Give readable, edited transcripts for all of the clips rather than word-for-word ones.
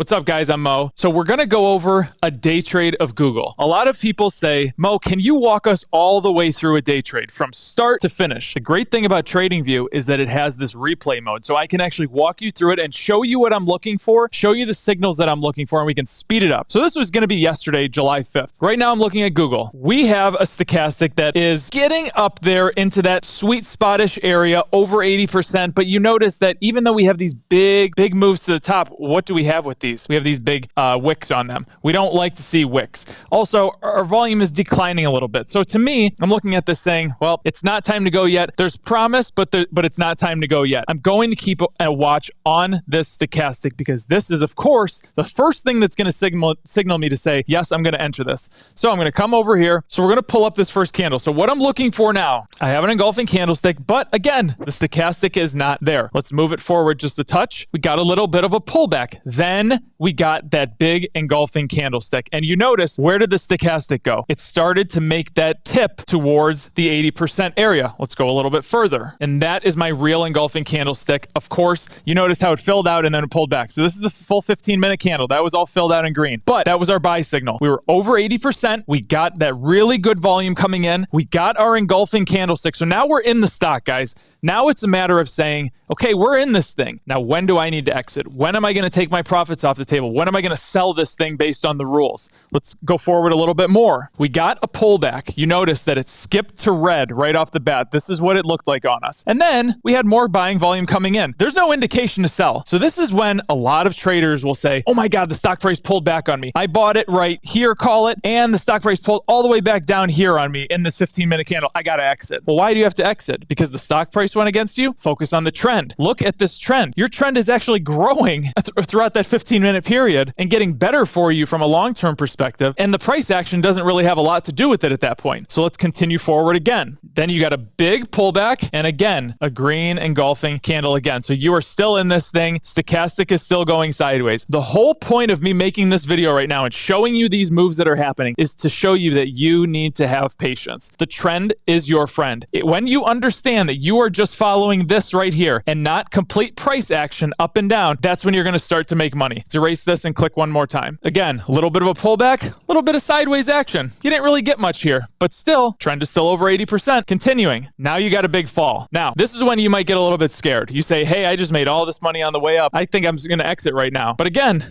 What's up, guys? I'm Mo. So we're going to go over a day trade of Google. A lot of people say, Mo, can you walk us all the way through a day trade from start to finish? The great thing about TradingView is that it has this replay mode. So I can actually walk you through it and show you what I'm looking for, show you the signals that I'm looking for, and we can speed it up. So this was going to be yesterday, July 5th. Right now I'm looking at Google. We have a stochastic that is getting up there into that sweet spot-ish area, over 80%. But you notice that even though we have these big moves to the top, what do we have with these? We have these big wicks on them. We don't like to see wicks. Also, our volume is declining a little bit. So to me, I'm looking at this saying, well, it's not time to go yet. There's promise, but it's not time to go yet. I'm going to keep a watch on this stochastic because this is, of course, the first thing that's going to signal me to say, yes, I'm going to enter this. So I'm going to come over here. So we're going to pull up this first candle. So what I'm looking for now, I have an engulfing candlestick, but again, the stochastic is not there. Let's move it forward just a touch. We got a little bit of a pullback. Then we got that big engulfing candlestick. And you notice, where did the stochastic go? It started to make that tip towards the 80% area. Let's go a little bit further. And that is my real engulfing candlestick. Of course, you notice how it filled out and then it pulled back. So this is the full 15-minute candle. That was all filled out in green. But that was our buy signal. We were over 80%. We got that really good volume coming in. We got our engulfing candlestick. So now we're in the stock, guys. Now it's a matter of saying, okay, we're in this thing. Now, when do I need to exit? When am I going to take my profits off the table? When am I going to sell this thing based on the rules? Let's go forward a little bit more. We got a pullback. You notice that it skipped to red right off the bat. This is what it looked like on us. And then we had more buying volume coming in. There's no indication to sell. So this is when a lot of traders will say, oh my God, the stock price pulled back on me. I bought it right here, call it, and the stock price pulled all the way back down here on me in this 15-minute candle. I got to exit. Well, why do you have to exit? Because the stock price went against you? Focus on the trend. Look at this trend. Your trend is actually growing throughout that 15-minute period and getting better for you from a long-term perspective. And the price action doesn't really have a lot to do with it at that point. So let's continue forward again. Then you got a big pullback and again, a green engulfing candle again. So you are still in this thing. Stochastic is still going sideways. The whole point of me making this video right now and showing you these moves that are happening is to show you that you need to have patience. The trend is your friend. When you understand that you are just following this right here and not complete price action up and down, that's when you're going to start to make money. Let's erase this and click one more time. Again, a little bit of a pullback, a little bit of sideways action. You didn't really get much here, but still, trend is still over 80%. Continuing. Now you got a big fall. Now, this is when you might get a little bit scared. You say, hey, I just made all this money on the way up. I think I'm just going to exit right now. But again,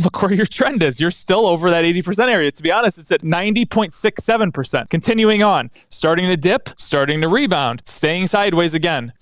look where your trend is. You're still over that 80% area. To be honest, it's at 90.67%. Continuing on, starting to dip, starting to rebound, staying sideways again,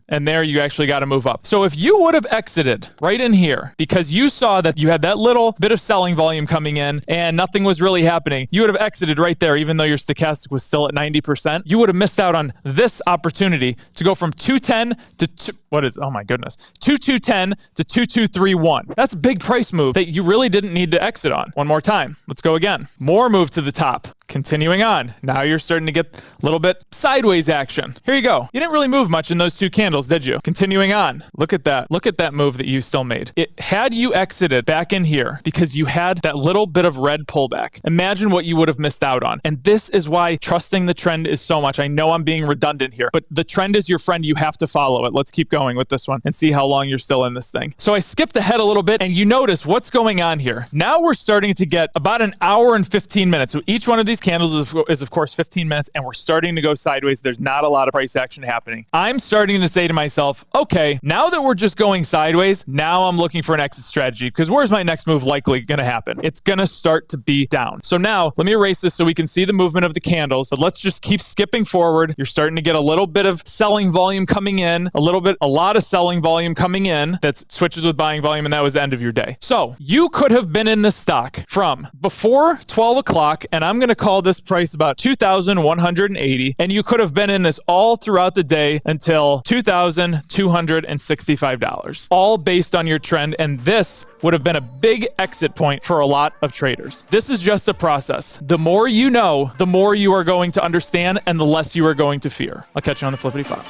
and there you actually got to move up. So if you would have exited right in here because you saw that you had that little bit of selling volume coming in and nothing was really happening, you would have exited right there even though your stochastic was still at 90%. You would have missed out on this opportunity to go from 210 to 2210 to 2231. That's a big price move that you really didn't need to exit on. One more time. Let's go again. More move to the top. Continuing on. Now you're starting to get a little bit sideways action. Here you go. You didn't really move much in those two candles, did you? Continuing on. Look at that. Look at that move that you still made. Had you exited back in here because you had that little bit of red pullback, imagine what you would have missed out on. And this is why trusting the trend is so much. I know I'm being redundant here, but the trend is your friend. You have to follow it. Let's keep going with this one and see how long you're still in this thing. So I skipped ahead a little bit and you notice what's going on here. Now we're starting to get about an hour and 15 minutes. So each one of these candles is of course 15 minutes and we're starting to go sideways. There's not a lot of price action happening. I'm starting to say to myself, okay, now that we're just going sideways, now I'm looking for an exit strategy because where's my next move likely going to happen? It's going to start to be down. So now let me erase this so we can see the movement of the candles, but let's just keep skipping forward. You're starting to get a little bit of selling volume coming in, a lot of selling volume coming in that switches with buying volume, and that was the end of your day. So you could have been in this stock from before 12 o'clock, and I'm going to call this price about 2,180, and you could have been in this all throughout the day until $2,265, all based on your trend, and this would have been a big exit point for a lot of traders. This is just a process. The more you know, the more you are going to understand, and the less you are going to fear. I'll catch you on the flippity flop.